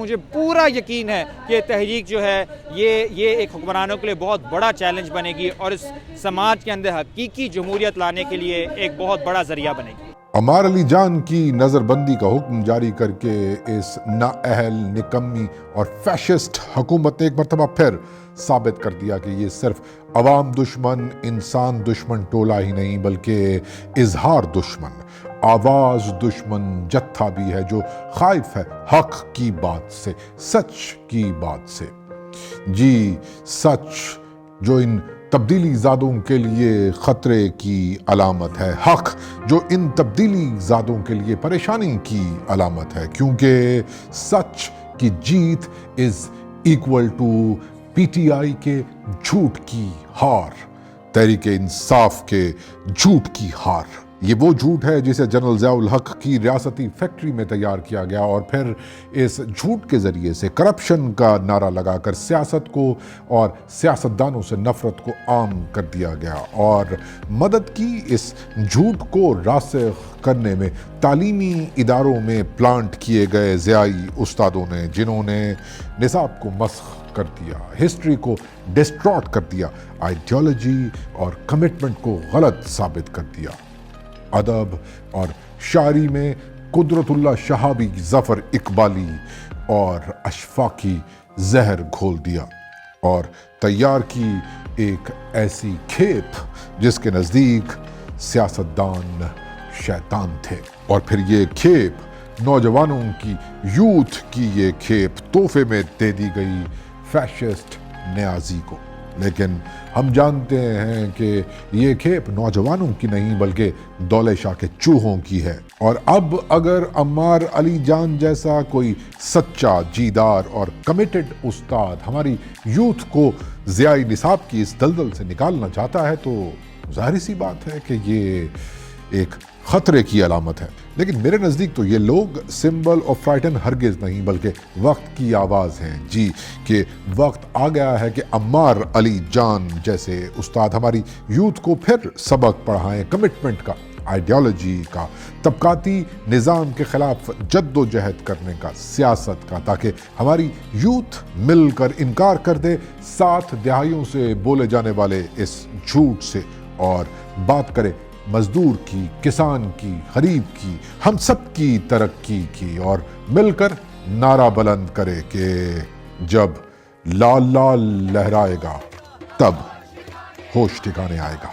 مجھے پورا یقین ہے کہ یہ تحریک جو ہے یہ ایک حکمرانوں کے لیے بہت بڑا چیلنج بنے گی اور اس سماج کے اندر حقیقی جمہوریت لانے کے لیے ایک بہت بڑا ذریعہ بنے گی۔ عمار علی جان کی نظر بندی کا حکم جاری کر کے اس نااہل، نکمی اور فیشسٹ حکومت نے ایک مرتبہ پھر ثابت کر دیا کہ یہ صرف عوام دشمن، انسان دشمن ٹولہ ہی نہیں بلکہ اظہار دشمن، آواز دشمن جتھا بھی ہے جو خائف ہے حق کی بات سے، سچ کی بات سے۔ جی سچ جو ان تبدیلی زادوں کے لیے خطرے کی علامت ہے، حق جو ان تبدیلی زادوں کے لیے پریشانی کی علامت ہے، کیونکہ سچ کی جیت is equal to PTI کے جھوٹ کی ہار، تحریک انصاف کے جھوٹ کی ہار۔ یہ وہ جھوٹ ہے جسے جنرل ضیاء الحق کی ریاستی فیکٹری میں تیار کیا گیا اور پھر اس جھوٹ کے ذریعے سے کرپشن کا نعرہ لگا کر سیاست کو اور سیاستدانوں سے نفرت کو عام کر دیا گیا، اور مدد کی اس جھوٹ کو راسخ کرنے میں تعلیمی اداروں میں پلانٹ کیے گئے ضیائی استادوں نے، جنہوں نے نصاب کو مسخ کر دیا، ہسٹری کو ڈسٹراٹ کر دیا، آئیڈیالوجی اور کمٹمنٹ کو غلط ثابت کر دیا، ادب اور شاعری میں قدرت اللہ شہابی، ظفر اقبالی اور اشفاقی زہر گھول دیا، اور تیار کی ایک ایسی کھیپ جس کے نزدیک سیاستدان شیطان تھے، اور پھر یہ کھیپ نوجوانوں کی، یوتھ کی یہ کھیپ تحفے میں دے دی گئی فیشسٹ نیازی کو۔ لیکن ہم جانتے ہیں کہ یہ کھیپ نوجوانوں کی نہیں بلکہ دولے شاہ کے چوہوں کی ہے، اور اب اگر عمار علی جان جیسا کوئی سچا، جیدار اور کمیٹڈ استاد ہماری یوتھ کو ضیائی نصاب کی اس دلدل سے نکالنا چاہتا ہے تو ظاہر سی بات ہے کہ یہ ایک خطرے کی علامت ہے۔ لیکن میرے نزدیک تو یہ لوگ سمبل آف فرائٹن ہرگز نہیں بلکہ وقت کی آواز ہیں، جی کہ وقت آ گیا ہے کہ عمار علی جان جیسے استاد ہماری یوتھ کو پھر سبق پڑھائیں، کمٹمنٹ کا، آئیڈیالوجی کا، طبقاتی نظام کے خلاف جد و جہد کرنے کا، سیاست کا، تاکہ ہماری یوتھ مل کر انکار کر دے 7 دہائیوں سے بولے جانے والے اس جھوٹ سے، اور بات کرے مزدور کی، کسان کی، غریب کی، ہم سب کی ترقی کی، اور مل کر نعرہ بلند کرے کہ جب لال لال لہرائے گا تب ہوش ٹھکانے آئے گا۔